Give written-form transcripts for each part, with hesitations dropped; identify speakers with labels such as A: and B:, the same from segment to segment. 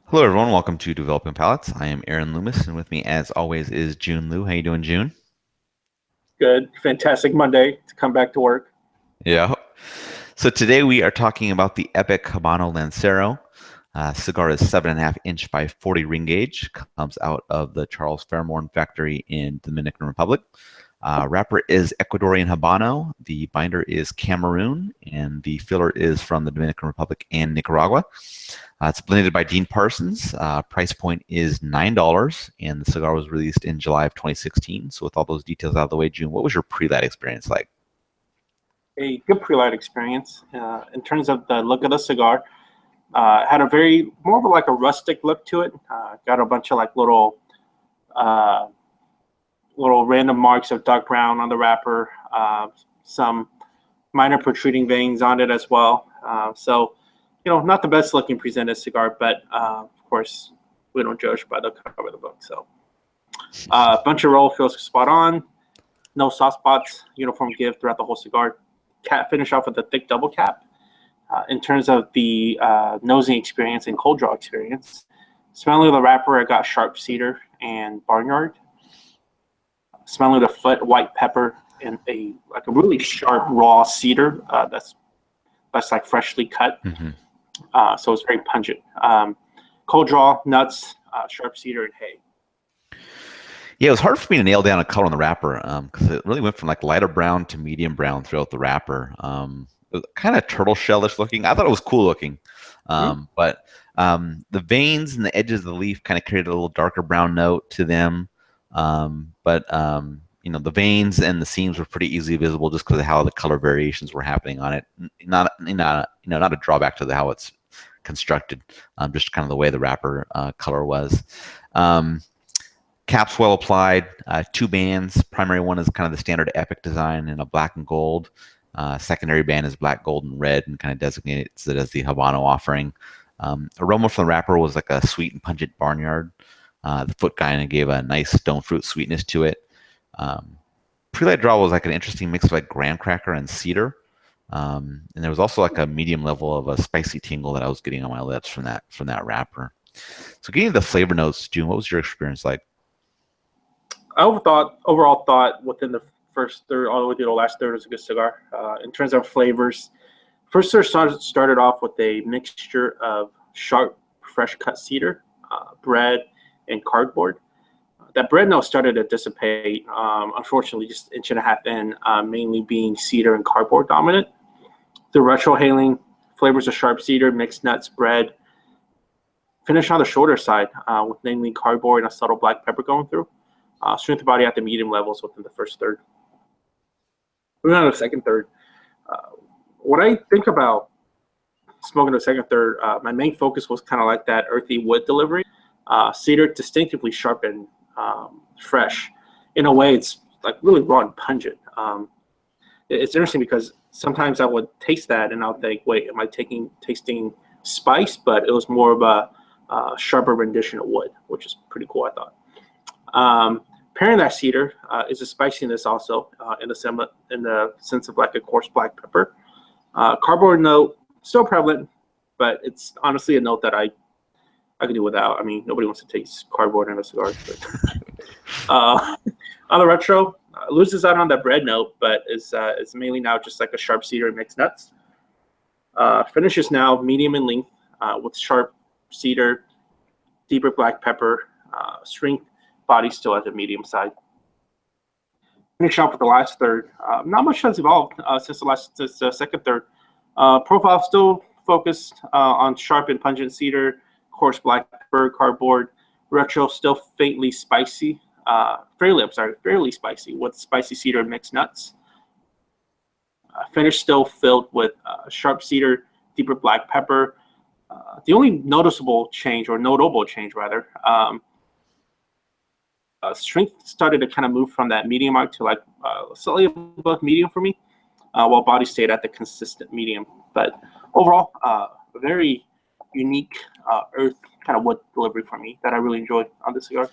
A: Hello, everyone. Welcome to Developing Palates. I am Aaron Loomis, and with me, as always, is June Liu. How you doing, June?
B: Good. Fantastic Monday to come back to work.
A: Yeah. So today we are talking about the Epic Habano Lancero. Cigar is 7.5 inch by 40 ring gauge. Comes out of the Charles Fairmorn factory in Dominican Republic. Wrapper is Ecuadorian Habano. The binder is Cameroon, and the filler is from the Dominican Republic and Nicaragua. It's blended by Dean Parsons. Price point is $9, and the cigar was released in July of 2016. So with all those details out of the way, June, what was your pre-light experience like?
B: A good pre-light experience. In terms of the look of the cigar, had a very more of like a rustic look to it. Got a bunch of like uh, little random marks of dark brown on the wrapper. Some minor protruding veins on it as well. Not the best looking presented cigar, but of course we don't judge by the cover of the book. So, bunch of roll feels spot on. No soft spots. Uniform give throughout the whole cigar. Cap finish off with a thick double cap. In terms of the nosing experience and cold draw experience, smelling the wrapper, I got sharp cedar and barnyard. Smelling the foot, white pepper, and a really sharp raw cedar that's like freshly cut.
A: Mm-hmm.
B: So it's very pungent. Cold draw, nuts, sharp cedar, and hay.
A: Yeah, it was hard for me to nail down a color on the wrapper because it really went from like lighter brown to medium brown throughout the wrapper. It was kind of turtle shellish looking. I thought it was cool looking, but the veins and the edges of the leaf kind of created a little darker brown note to them. The veins and the seams were pretty easily visible just because of how the color variations were happening on it. Not a drawback to how it's constructed, just kind of the way the wrapper color was. Caps well applied, two bands. Primary one is kind of the standard Epic design in a black and gold. Secondary band is black, gold, and red, and kind of designates it as the Habano offering. Aroma from the wrapper was like a sweet and pungent barnyard. The foot kind of gave a nice stone fruit sweetness to it. Pre-light draw was like an interesting mix of like graham cracker and cedar. And there was also like a medium level of a spicy tingle that I was getting on my lips from that wrapper. So getting the flavor notes, June, what was your experience like?
B: I overall thought within the first third, all the way to the last third, was a good cigar. In terms of flavors, first third started off with a mixture of sharp, fresh cut cedar, bread, and cardboard. That bread note started to dissipate, unfortunately, just inch and a half in, mainly being cedar and cardboard dominant. The retrohaling flavors of sharp cedar, mixed nuts, bread. Finish on the shorter side with namely cardboard and a subtle black pepper going through. Strength of body at the medium levels within the first third. Moving on to the second third. When I think about smoking the second third, my main focus was kind of like that earthy wood delivery. Cedar distinctively sharp and fresh. In a way, it's like really raw and pungent. It's interesting because sometimes I would taste that and I'll think, wait, am I tasting spice? But it was more of a sharper rendition of wood, which is pretty cool, I thought. Pairing that cedar is a spiciness also in the sense of like a coarse black pepper. Cardboard note, still prevalent, but it's honestly a note that I can do without. I mean, nobody wants to taste cardboard in a cigar. On the retro, loses out on that bread note, but it's mainly now just like a sharp cedar and mixed nuts. Finish is now medium in length with sharp cedar, deeper black pepper, strength, body still at the medium side. Finish off with the last third. Not much has evolved since the second third. Profile still focused on sharp and pungent cedar, coarse black pepper, cardboard. Retro still fairly spicy with spicy cedar and mixed nuts. Finish still filled with sharp cedar, deeper black pepper. The only notable change rather, strength started to kind of move from that medium mark to like slightly above medium for me, while body stayed at the consistent medium. But overall, a very unique earth kind of wood delivery for me that I really enjoyed on this cigar.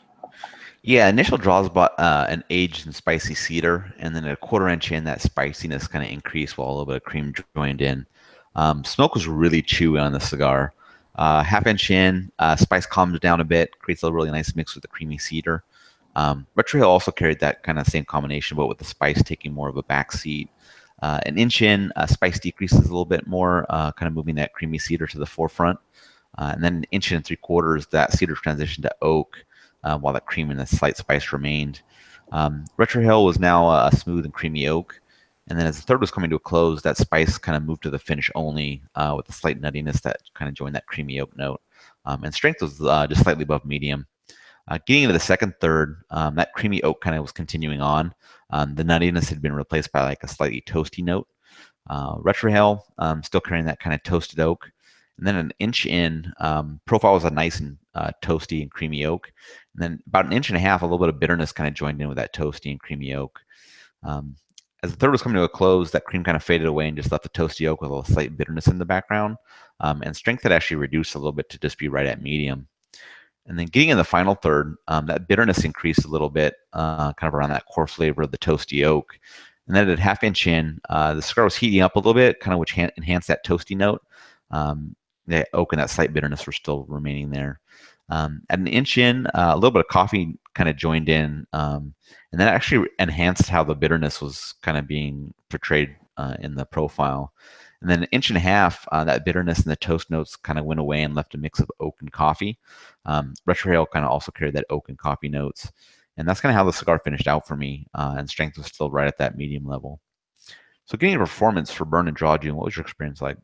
A: Yeah, initial draws bought an aged and spicy cedar, and then a quarter inch in, that spiciness kind of increased while a little bit of cream joined in. Smoke was really chewy on the cigar. Half-inch in, spice calms down a bit, creates a really nice mix with the creamy cedar. Retro Hill also carried that kind of same combination, but with the spice taking more of a back seat. An inch in, spice decreases a little bit more, kind of moving that creamy cedar to the forefront. And then an inch and 3/4, that cedar transitioned to oak, while that cream and the slight spice remained. Retro Hill was now a smooth and creamy oak. And then as the third was coming to a close, that spice kind of moved to the finish only, with a slight nuttiness that kind of joined that creamy oak note. And strength was just slightly above medium. Getting into the second third, that creamy oak kind of was continuing on. The nuttiness had been replaced by like a slightly toasty note. Retro Hill, still carrying that kind of toasted oak. And then an inch in, profile was a nice and toasty and creamy oak. And then about an inch and a half, a little bit of bitterness kind of joined in with that toasty and creamy oak. As the third was coming to a close, that cream kind of faded away and just left the toasty oak with a slight bitterness in the background. And strength had actually reduced a little bit to just be right at medium. And then getting in the final third, that bitterness increased a little bit, kind of around that core flavor of the toasty oak. And then at half-inch in, the cigar was heating up a little bit, kind of which enhanced that toasty note. The oak and that slight bitterness were still remaining there. At an inch in, a little bit of coffee kind of joined in, and that actually enhanced how the bitterness was kind of being portrayed in the profile. And then an inch and a half, that bitterness and the toast notes kind of went away and left a mix of oak and coffee. Retro Hill kind of also carried that oak and coffee notes. And that's kind of how the cigar finished out for me, and strength was still right at that medium level. So getting a performance for burn and draw, Jiunn, what was your experience like?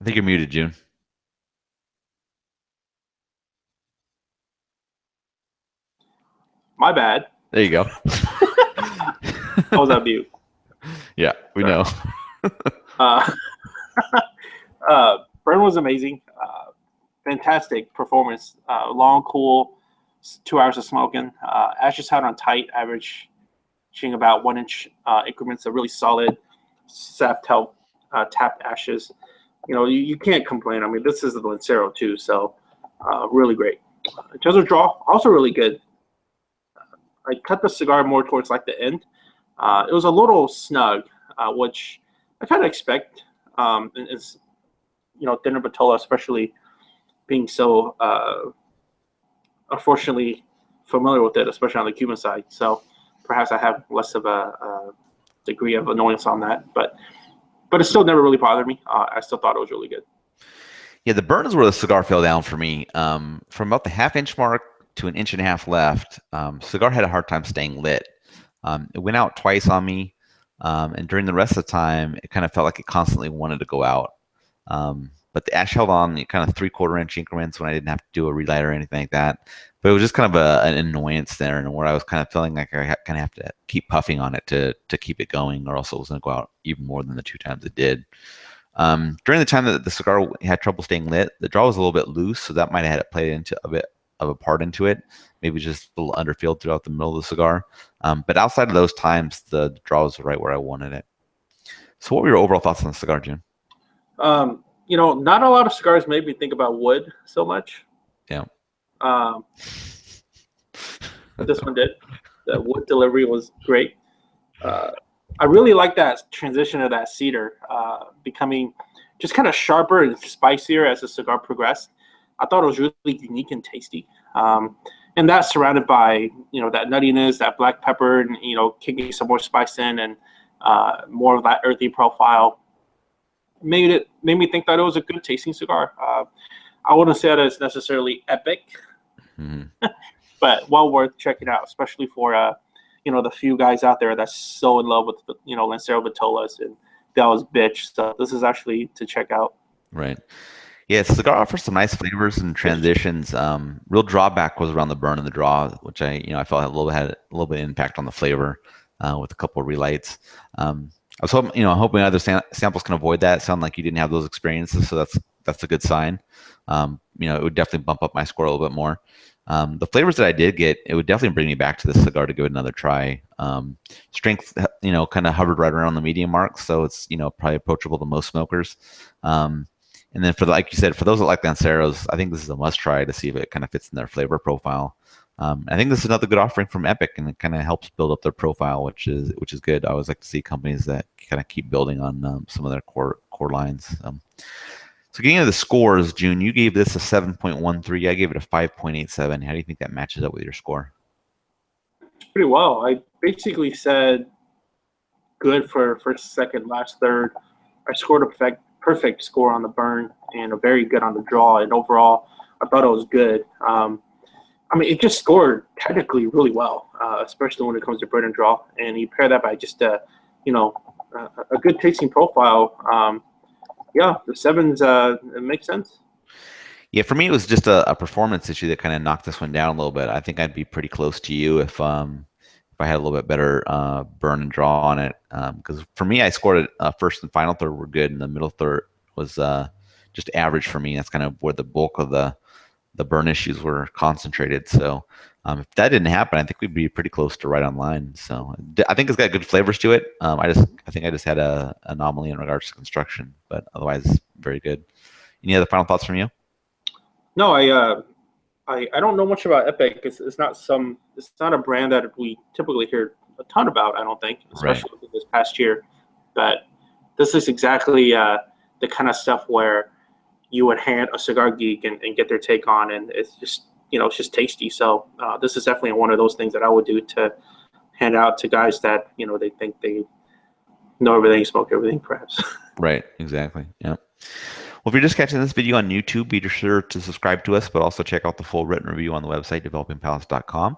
A: I think you're muted, Jiunn.
B: My bad.
A: There you go.
B: I was on mute.
A: Yeah, we
B: Sorry.
A: know.
B: Uh, Burn was amazing. Fantastic performance. Long, cool, 2 hours of smoking. Ashes out on tight, averaging about 1 inch increments of really solid sap tapped ashes. You can't complain. I mean, this is the Lancero too, so really great. In terms of draw, also really good. I cut the cigar more towards like the end. It was a little snug, which I kind of expect. It's thinner Batola, especially being so unfortunately familiar with it, especially on the Cuban side. So perhaps I have less of a degree of annoyance on that, but it still never really bothered me. I still thought it was really good.
A: Yeah, the burn is where the cigar fell down for me. From about the half-inch mark to an inch and a half left, cigar had a hard time staying lit. It went out twice on me, and during the rest of the time, it kind of felt like it constantly wanted to go out. But the ash held on kind of 3/4 inch increments when I didn't have to do a relight or anything like that. But it was just kind of an annoyance there, and where I was kind of feeling like I kind of have to keep puffing on it to keep it going, or else it was going to go out even more than the 2 times it did. During the time that the cigar had trouble staying lit, the draw was a little bit loose, so that might have had it played into a bit of a part into it. Maybe just a little underfilled throughout the middle of the cigar. But outside of those times, the draw was right where I wanted it. So, what were your overall thoughts on the cigar, Jim?
B: Not a lot of cigars made me think about wood so much.
A: Yeah.
B: This one did. The wood delivery was great. I really like that transition of that cedar becoming just kind of sharper and spicier as the cigar progressed. I thought it was really unique and tasty. And that's surrounded by, that nuttiness, that black pepper, and, kicking some more spice in and more of that earthy profile. Made me think that it was a good tasting cigar. I wouldn't say that it's necessarily epic, but well worth checking out, especially for the few guys out there that's so in love with Lancero Vitolas and Dallas Bitch. So this is actually to check out.
A: Right. Yeah, cigar offers some nice flavors and transitions. Real drawback was around the burn and the draw, which I felt had a little bit of impact on the flavor with a couple of relights. I was hoping other samples can avoid that. It sounded like you didn't have those experiences, so that's a good sign. It would definitely bump up my score a little bit more. The flavors that I did get, it would definitely bring me back to this cigar to give it another try. Strength, kind of hovered right around the medium mark, so it's probably approachable to most smokers. And then like you said, for those that like Lanceros, I think this is a must try to see if it kind of fits in their flavor profile. I think this is another good offering from Epic, and it kind of helps build up their profile, which is good. I always like to see companies that kind of keep building on some of their core lines. So getting into the scores, Jiunn, you gave this a 7.13. I gave it a 5.87. How do you think that matches up with your score?
B: Pretty well. I basically said good for first, second, last third. I scored a perfect score on the burn and a very good on the draw. And overall, I thought it was good. I mean, it just scored technically really well, especially when it comes to burn and draw. And you pair that by just a good tasting profile. Yeah, the sevens it makes sense.
A: Yeah, for me, it was just a performance issue that kind of knocked this one down a little bit. I think I'd be pretty close to you if I had a little bit better burn and draw on it. Because for me, I scored it first and final third were good, and the middle third was just average for me. That's kind of where the bulk of the burn issues were concentrated. So if that didn't happen, I think we'd be pretty close to right on line. So I think it's got good flavors to it. I think I just had a anomaly in regards to construction, but otherwise very good. Any other final thoughts from you?
B: No, I don't know much about Epic. It's not a brand that we typically hear a ton about. I don't think,
A: Right.
B: especially this past year. But this is exactly the kind of stuff where you would hand a cigar geek and get their take on, and it's just it's just tasty. So this is definitely one of those things that I would do to hand out to guys that they think they know everything, smoke everything, perhaps.
A: Right. Exactly. Yeah. Well, if you're just catching this video on YouTube, be sure to subscribe to us, but also check out the full written review on the website, developingpalates.com.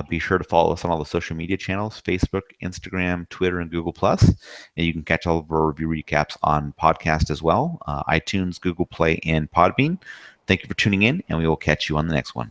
A: Be sure to follow us on all the social media channels, Facebook, Instagram, Twitter, and Google+. And you can catch all of our review recaps on podcast as well, iTunes, Google Play, and Podbean. Thank you for tuning in, and we will catch you on the next one.